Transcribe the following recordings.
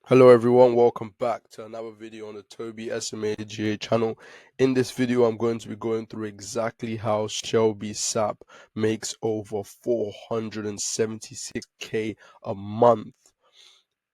Hello everyone, welcome back to another video on the Toby SMAGA channel. In this video, I'm going to be going through exactly how Shelby Sapp makes over 476k a month.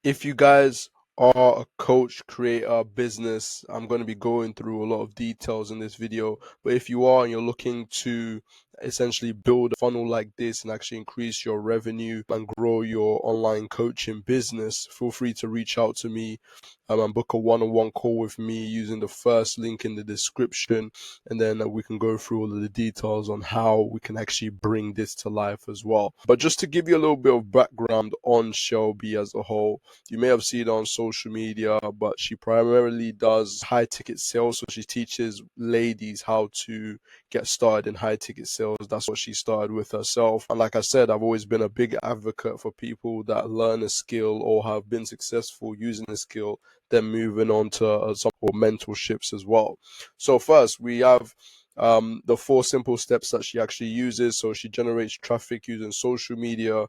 If you guys are a coach, creator, business, I'm going to be going through a lot of details in this video. But if you are and you're looking to essentially build a funnel like this and actually increase your revenue and grow your online coaching business, feel free to reach out to me and book a one-on-one call with me using the first link in the description, and then we can go through all of the details on how we can actually bring this to life as well. But just to give you a little bit of background on Shelby as a whole, you may have seen her on social media, but she primarily does high ticket sales. So she teaches ladies how to get started in high ticket sales. That's what she started with herself. And like I said, I've always been a big advocate for people that learn a skill or have been successful using a skill, then moving on to some mentorships as well. So first we have the 4 simple steps that she actually uses. So she generates traffic using social media.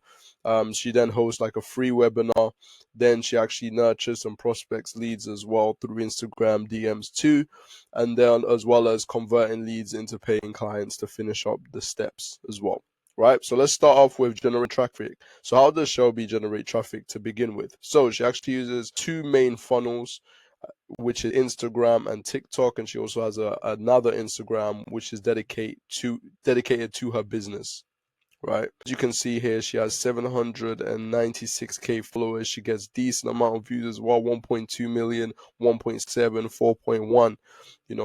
She then hosts like a free webinar. Then she actually nurtures and prospects leads as well through Instagram DMs too, and then as well as converting leads into paying clients to finish up the steps as well. Right, so let's start off with generate traffic. So how does Shelby generate traffic to begin with? So she actually uses 2 main funnels, which is Instagram and TikTok, and she also has another Instagram which is dedicated to her business. Right, as you can see here, she has 796k followers. She gets decent amount of views as well, 1.2 million, 1.7, 4.1.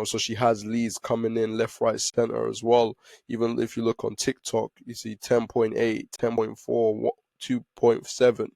So she has leads coming in left, right, center as well. Even if you look on TikTok, you see 10.8, 10.4, 2.7.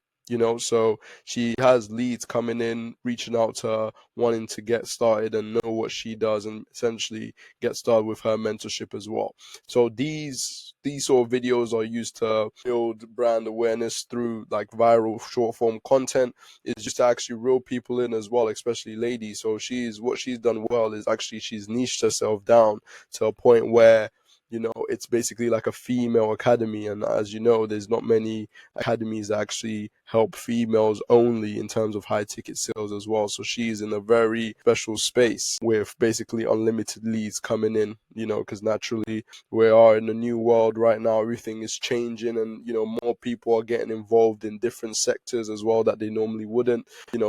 So she has leads coming in, reaching out to her, wanting to get started and know what she does, and essentially get started with her mentorship as well. So these sort of videos are used to build brand awareness through like viral short form content. It's just to actually reel people in as well, especially ladies. So what she's done well is actually she's niched herself down to a point where it's basically like a female academy. And as you know, there's not many academies that actually help females only in terms of high ticket sales as well. So she's in a very special space with basically unlimited leads coming in, because naturally we are in a new world right now. Everything is changing, and more people are getting involved in different sectors as well that they normally wouldn't.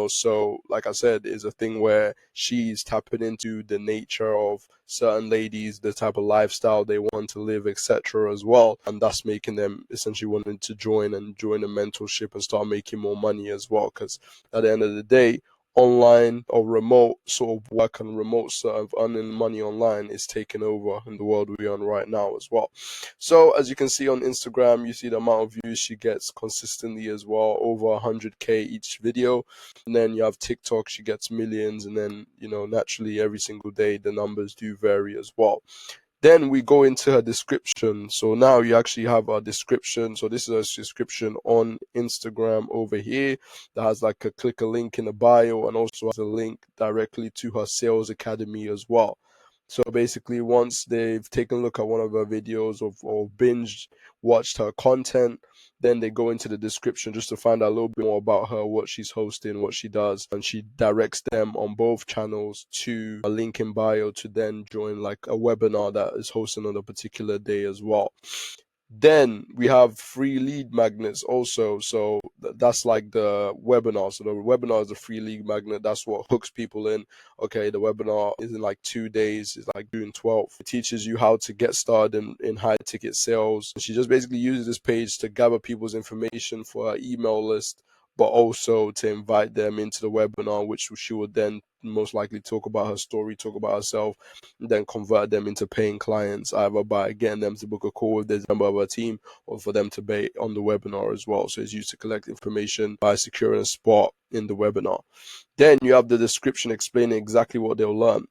So like I said, is a thing where she's tapping into the nature of certain ladies, the type of lifestyle they want to live, etc. as well, and that's making them essentially wanting to join a mentorship and start making more money as well, because at the end of the day, online or remote sort of work and remote sort of earning money online is taking over in the world we're on right now as well. So as you can see on Instagram, you see the amount of views she gets consistently as well, over 100k each video. And then you have TikTok, she gets millions, and then naturally every single day the numbers do vary as well. Then we go into her description. So now you actually have a description. So this is a description on Instagram over here that has like click a link in the bio, and also has a link directly to her sales academy as well. So basically, once they've taken a look at one of her videos or binge watched her content, then they go into the description just to find out a little bit more about her, what she's hosting, what she does, and she directs them on both channels to a link in bio to then join like a webinar that is hosting on a particular day as well. Then we have free lead magnets also. So that's like the webinar. So the webinar is a free lead magnet. That's what hooks people in. Okay, the webinar is in like 2 days. It's like June 12th. It teaches you how to get started in high ticket sales. She just basically uses this page to gather people's information for her email list, but also to invite them into the webinar, which she would then most likely talk about her story, talk about herself, and then convert them into paying clients, either by getting them to book a call with the member of her team or for them to be on the webinar as well. So it's used to collect information by securing a spot in the webinar. Then you have the description explaining exactly what they'll learn,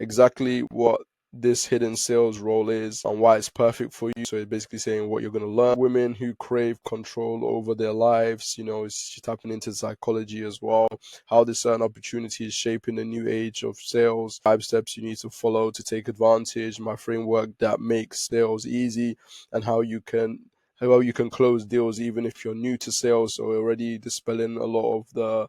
exactly what this hidden sales role is and why it's perfect for you. So it's basically saying what you're going to learn. Women who crave control over their lives, she's tapping into psychology as well, how the certain opportunities shaping the new age of sales, 5 steps you need to follow to take advantage, my framework that makes sales easy, and how you can how you can close deals even if you're new to sales. So already dispelling a lot of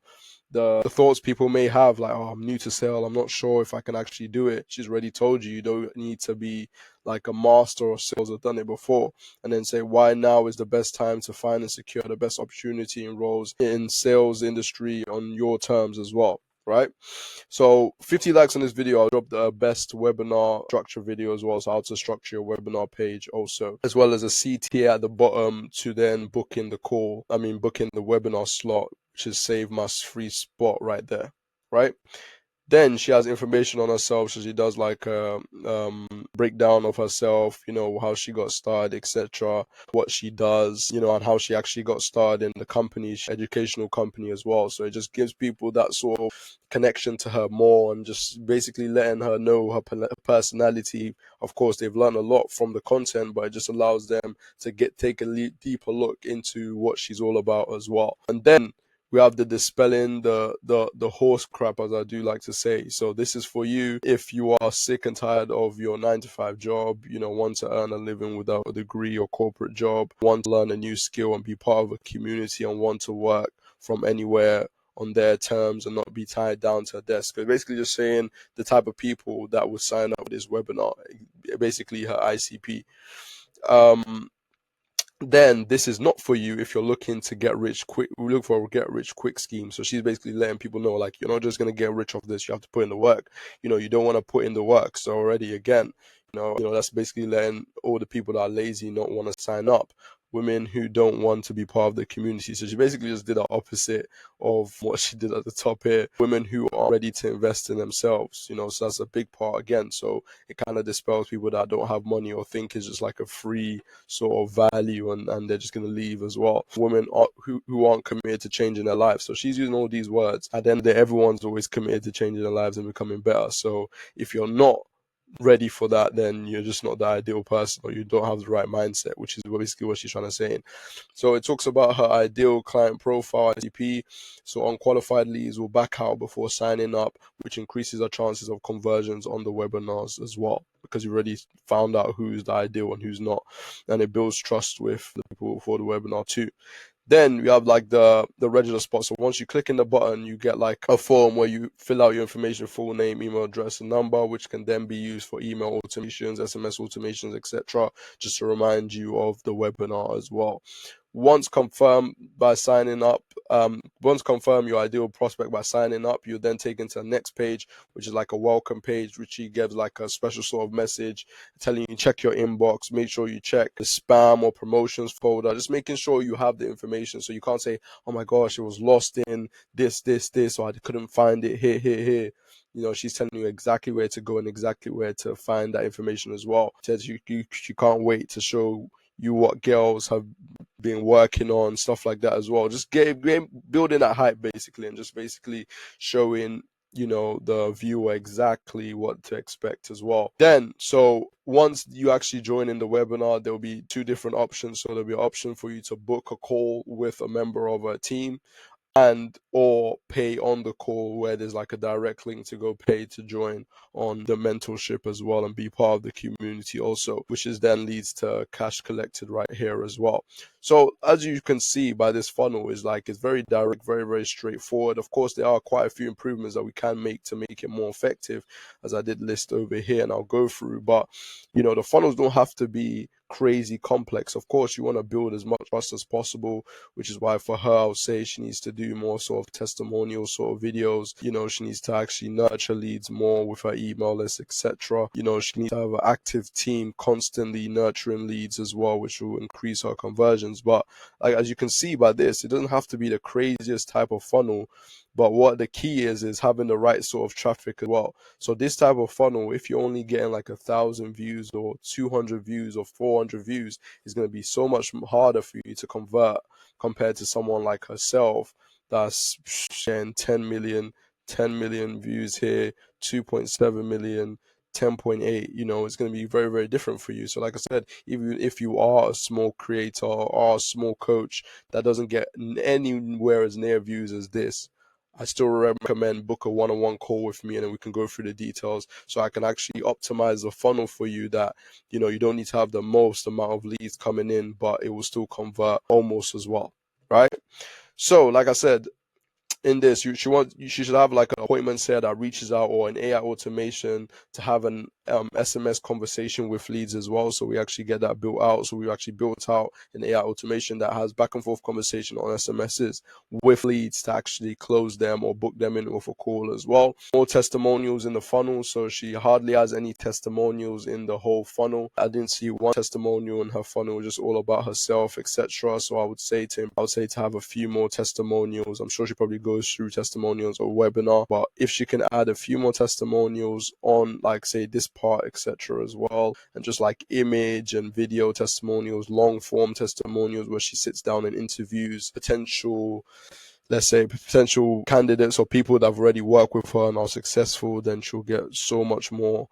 the thoughts people may have, like, oh, I'm new to sale, I'm not sure if I can actually do it. She's already told you don't need to be like a master of sales or done it before. And then say why now is the best time to find and secure the best opportunity and roles in sales industry on your terms as well, right? So 50 likes on this video, I'll drop the best webinar structure video as well, so how to structure your webinar page also, as well as a CTA at the bottom to then book in the book in the webinar slot, which is save my free spot right there, right? Then she has information on herself, so she does like a breakdown of herself, how she got started, etc., what she does, and how she actually got started in the company, educational company as well. So it just gives people that sort of connection to her more, and just basically letting her know her personality. Of course, they've learned a lot from the content, but it just allows them to take a deeper look into what she's all about as well. And then we have the dispelling the horse crap, as I do like to say. So this is for you if you are sick and tired of your 9 to 5 job, want to earn a living without a degree or corporate job, want to learn a new skill and be part of a community, and want to work from anywhere on their terms and not be tied down to a desk. So basically just saying the type of people that would sign up with this webinar, basically her ICP. Then this is not for you if you're looking to get rich quick. We look for a get rich quick scheme. So she's basically letting people know, like, you're not just going to get rich off this. You have to put in the work. You don't want to put in the work. So already, again, that's basically letting all the people that are lazy not want to sign up. Women who don't want to be part of the community. So she basically just did the opposite of what she did at the top here. Women who are ready to invest in themselves, so that's a big part again. So it kind of dispels people that don't have money or think it's just like a free sort of value, and they're just going to leave as well. Women who aren't committed to changing their lives. So she's using all these words. At the end of the day, everyone's always committed to changing their lives and becoming better. So if you're not ready for that, then you're just not the ideal person, or you don't have the right mindset, which is basically what she's trying to say. So it talks about her ideal client profile, ICP. So unqualified leads will back out before signing up, which increases our chances of conversions on the webinars as well, because you've already found out who's the ideal and who's not, and it builds trust with the people for the webinar too. Then we have like the register spot. So once you click in the button, you get like a form where you fill out your information, full name, email address, and number, which can then be used for email automations, SMS automations, etc., just to remind you of the webinar as well. Once confirmed your ideal prospect by signing up, you're then taken to the next page, which is like a welcome page, which he gives like a special sort of message telling you check your inbox, make sure you check the spam or promotions folder, just making sure you have the information. So you can't say, oh my gosh, it was lost in this, or I couldn't find it here. She's telling you exactly where to go and exactly where to find that information as well. Says you can't wait to show you what girls have been working on, stuff like that as well. Just building that hype basically, and just basically showing the viewer exactly what to expect as well. Then, so once you actually join in the webinar, there'll be 2 different options. So there'll be an option for you to book a call with a member of a team, and or pay on the call, where there's like a direct link to go pay to join on the mentorship as well and be part of the community also, which is then leads to cash collected right here as well. So as you can see by this funnel, is like it's very direct, very, very straightforward. Of course, there are quite a few improvements that we can make to make it more effective, as I did list over here and I'll go through. But the funnels don't have to be crazy complex. Of course, you want to build as much trust as possible, which is why for her, I would say she needs to do more sort of testimonial sort of videos. She needs to actually nurture leads more with her email list, etc. She needs to have an active team constantly nurturing leads as well, which will increase her conversions. But like, as you can see by this, it doesn't have to be the craziest type of funnel. But what the key is having the right sort of traffic as well. So this type of funnel, if you're only getting like 1,000 views or 200 views or 400 views, is going to be so much harder for you to convert compared to someone like herself that's sharing 10 million views here, 2.7 million, 10.8. It's going to be very, very different for you. So like I said, even if you are a small creator or a small coach that doesn't get anywhere as near views as this, I still recommend book a one-on-one call with me, and then we can go through the details so I can actually optimize the funnel for you that, you know, you don't need to have the most amount of leads coming in, but it will still convert almost as well, right? So, like I said, in this, she should have like an appointment set that reaches out, or an AI automation to have an SMS conversation with leads as well. So we actually get that built out. So we actually built out an AI automation that has back and forth conversation on SMSs with leads to actually close them or book them in with a call as well. More testimonials in the funnel. So she hardly has any testimonials in the whole funnel. I didn't see one testimonial in her funnel, just all about herself, etc. So I would say to have a few more testimonials. I'm sure she probably goes through testimonials or webinar, but if she can add a few more testimonials on, like, say, this part, etc. as well, and just like image and video testimonials, long form testimonials where she sits down and interviews potential, let's say, potential candidates or people that have already worked with her and are successful, then she'll get so much more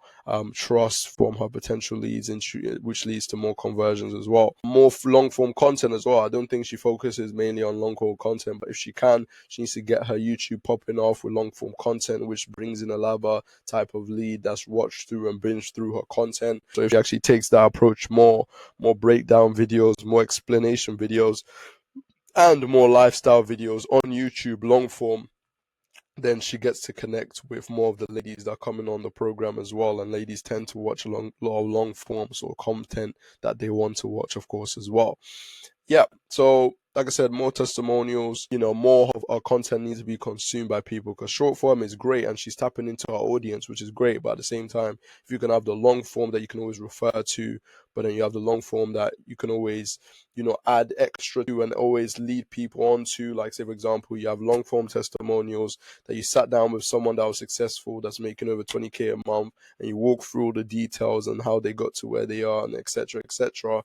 trust from her potential leads, and which leads to more conversions as well. More long form content as well. I don't think she focuses mainly on long form content, but if she can, she needs to get her YouTube popping off with long form content, which brings in a lava type of lead that's watched through and binged through her content. So if she actually takes that approach, more breakdown videos, more explanation videos, and more lifestyle videos on YouTube, long form, then she gets to connect with more of the ladies that are coming on the program as well. And ladies tend to watch a lot of long forms or content that they want to watch, of course, as well. Yeah. So, like I said, more testimonials, you know, more of our content needs to be consumed by people, because short form is great and she's tapping into our audience, which is great. But at the same time, if you can have the long form that you can always refer to, but then you have the long form that you can always, you know, add extra to and always lead people on to, like, say, for example, you have long form testimonials that you sat down with someone that was successful, that's making over 20K a month, and you walk through all the details and how they got to where they are, and etc., etc.,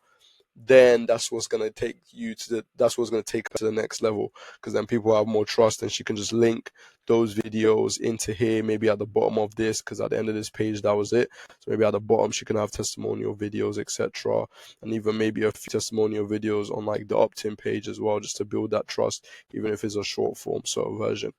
then that's what's going to take her to the next level, because then people have more trust, and she can just link those videos into here, maybe at the bottom of this, because at the end of this page, that was it. So maybe at the bottom, she can have testimonial videos, etc., and even maybe a few testimonial videos on like the opt-in page as well, just to build that trust, even if it's a short form sort of version.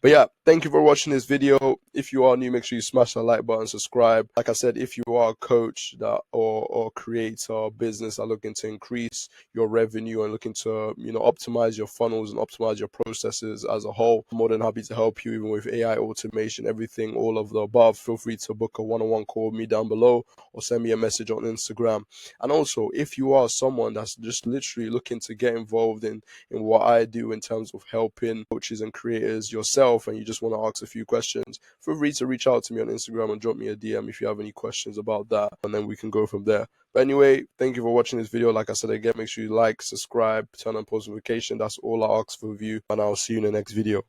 But yeah, thank you for watching this video. If you are new, make sure you smash that like button, subscribe. Like I said, if you are a coach that or creator, business are looking to increase your revenue and looking to, you know, optimize your funnels and optimize your processes as a whole, I'm more than happy to help you, even with AI automation, everything, all of the above. Feel free to book a one-on-one call with me down below, or send me a message on Instagram. And also, if you are someone that's just literally looking to get involved in what I do in terms of helping coaches and creators yourself, and you just want to ask a few questions, feel free to reach out to me on Instagram and drop me a DM if you have any questions about that, and then we can go from there. But anyway, thank you for watching this video. Like I said again, make sure you like, subscribe, turn on post notification. That's all I ask for you, and I'll see you in the next video.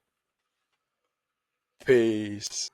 Peace.